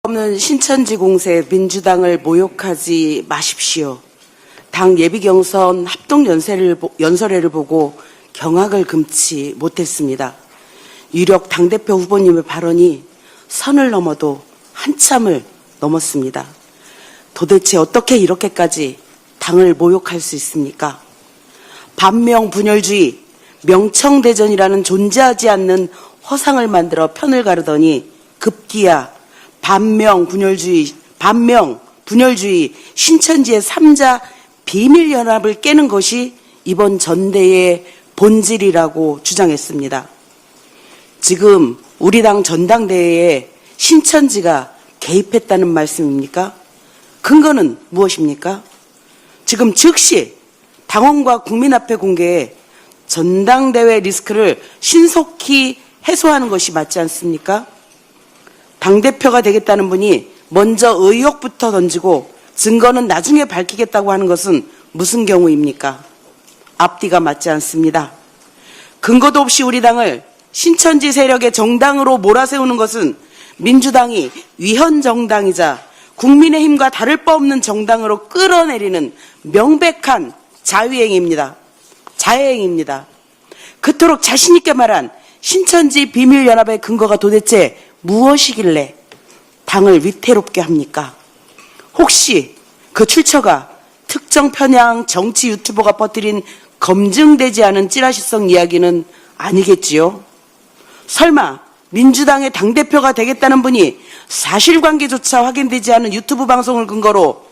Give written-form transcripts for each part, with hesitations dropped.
없는 신천지 공세 민주당을 모욕하지 마십시오. 당 예비경선 합동연설회를 보고 경악을 금치 못했습니다. 유력 당대표 후보님의 발언이 선을 넘어도 한참을 넘었습니다. 도대체 어떻게 이렇게까지 당을 모욕할 수 있습니까? 반명 분열주의, 명청대전이라는 존재하지 않는 허상을 만들어 편을 가르더니 급기야 반명 분열주의, 신천지의 3자 비밀연합을 깨는 것이 이번 전대의 본질이라고 주장했습니다. 지금 우리 당 전당대회에 신천지가 개입했다는 말씀입니까? 근거는 무엇입니까? 지금 즉시 당원과 국민 앞에 공개해 전당대회 리스크를 신속히 해소하는 것이 맞지 않습니까? 당대표가 되겠다는 분이 먼저 의혹부터 던지고 증거는 나중에 밝히겠다고 하는 것은 무슨 경우입니까? 앞뒤가 맞지 않습니다. 근거도 없이 우리 당을 신천지 세력의 정당으로 몰아세우는 것은 민주당이 위헌정당이자 국민의힘과 다를 바 없는 정당으로 끌어내리는 명백한 자유행위입니다. 자해행위입니다. 그토록 자신있게 말한 신천지 비밀연합의 근거가 도대체 무엇이길래 당을 위태롭게 합니까? 혹시 그 출처가 특정 편향 정치 유튜버가 퍼뜨린 검증되지 않은 찌라시성 이야기는 아니겠지요? 설마 민주당의 당대표가 되겠다는 분이 사실관계조차 확인되지 않은 유튜브 방송을 근거로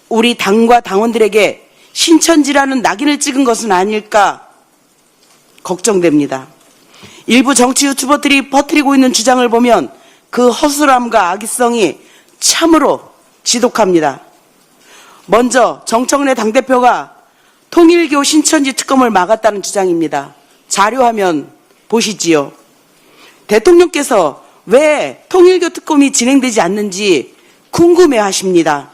우리 당과 당원들에게 신천지라는 낙인을 찍은 것은 아닐까 걱정됩니다. 일부 정치 유튜버들이 퍼뜨리고 있는 주장을 보면 그 허술함과 악의성이 참으로 지독합니다. 먼저 정청래 당대표가 통일교 신천지 특검을 막았다는 주장입니다. 자료화면 보시지요. 대통령께서 왜 통일교 특검이 진행되지 않는지 궁금해하십니다.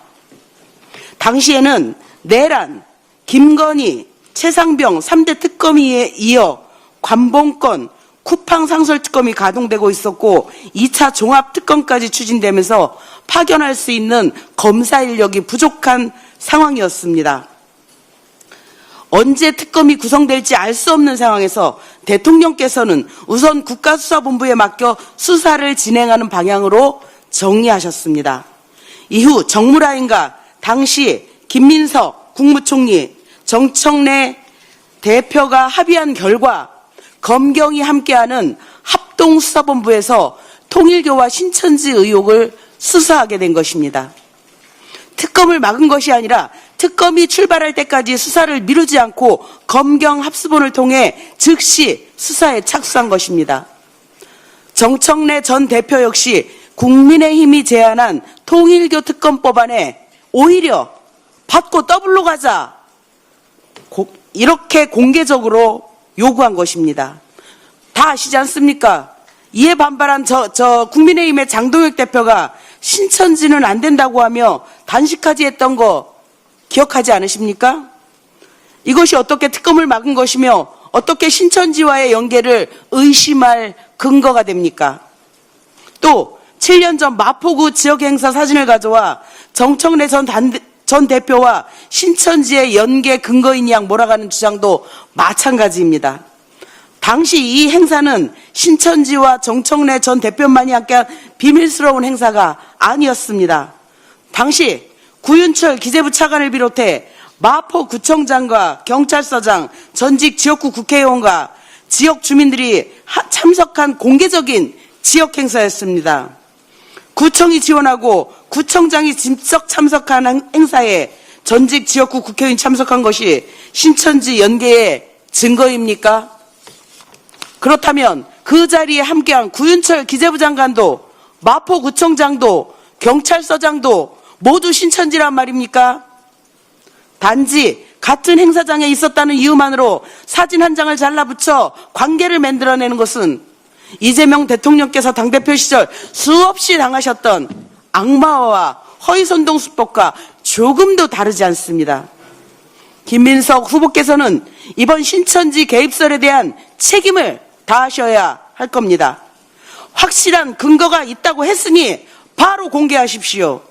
당시에는 내란, 김건희, 최상병 3대 특검에 이어 관봉권, 쿠팡 상설 특검이 가동되고 있었고 2차 종합 특검까지 추진되면서 파견할 수 있는 검사 인력이 부족한 상황이었습니다. 언제 특검이 구성될지 알 수 없는 상황에서 대통령께서는 우선 국가수사본부에 맡겨 수사를 진행하는 방향으로 정리하셨습니다. 이후 정무라인과 당시 김민석 국무총리, 정청래 대표가 합의한 결과 검경이 함께하는 합동수사본부에서 통일교와 신천지 의혹을 수사하게 된 것입니다. 특검을 막은 것이 아니라 특검이 출발할 때까지 수사를 미루지 않고 검경 합수본을 통해 즉시 수사에 착수한 것입니다. 정청래 전 대표 역시 국민의힘이 제안한 통일교 특검법안에 오히려 받고 더블로 가자 이렇게 공개적으로 요구한 것입니다. 다 아시지 않습니까? 이에 반발한 국민의힘의 장동혁 대표가 신천지는 안 된다고 하며 단식하지 했던 거 기억하지 않으십니까? 이것이 어떻게 특검을 막은 것이며 어떻게 신천지와의 연계를 의심할 근거가 됩니까? 또 7년 전 마포구 지역행사 사진을 가져와 정청래 전 대표와 신천지의 연계 근거인 양 몰아가는 주장도 마찬가지입니다. 당시 이 행사는 신천지와 정청래 전 대표만이 함께한 비밀스러운 행사가 아니었습니다. 당시 구윤철 기재부 차관을 비롯해 마포구청장과 경찰서장, 전직 지역구 국회의원과 지역 주민들이 참석한 공개적인 지역 행사였습니다. 구청이 지원하고 구청장이 직접 참석한 행사에 전직 지역구 국회의원이 참석한 것이 신천지 연계의 증거입니까? 그렇다면 그 자리에 함께한 구윤철 기재부 장관도 마포구청장도 경찰서장도 모두 신천지란 말입니까? 단지 같은 행사장에 있었다는 이유만으로 사진 한 장을 잘라붙여 관계를 만들어내는 것은 이재명 대통령께서 당대표 시절 수없이 당하셨던 악마와 허위선동 수법과 조금도 다르지 않습니다. 김민석 후보께서는 이번 신천지 개입설에 대한 책임을 다하셔야 할 겁니다. 확실한 근거가 있다고 했으니 바로 공개하십시오.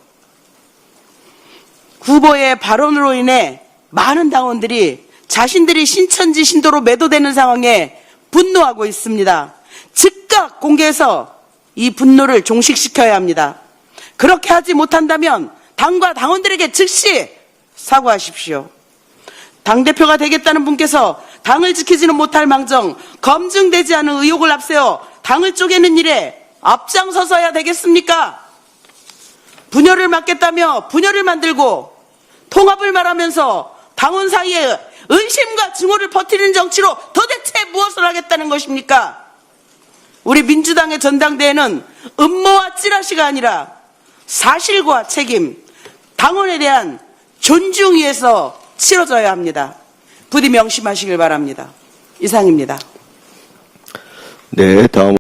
후보의 발언으로 인해 많은 당원들이 자신들이 신천지 신도로 매도되는 상황에 분노하고 있습니다. 즉각 공개해서 이 분노를 종식시켜야 합니다. 그렇게 하지 못한다면 당과 당원들에게 즉시 사과하십시오. 당대표가 되겠다는 분께서 당을 지키지는 못할 망정 검증되지 않은 의혹을 앞세워 당을 쪼개는 일에 앞장서서야 되겠습니까? 분열을 막겠다며 분열을 만들고 통합을 말하면서 당원 사이에 의심과 증오를 퍼뜨리는 정치로 도대체 무엇을 하겠다는 것입니까? 우리 민주당의 전당대회는 음모와 찌라시가 아니라 사실과 책임, 당원에 대한 존중 위에서 치러져야 합니다. 부디 명심하시길 바랍니다. 이상입니다. 네, 다음.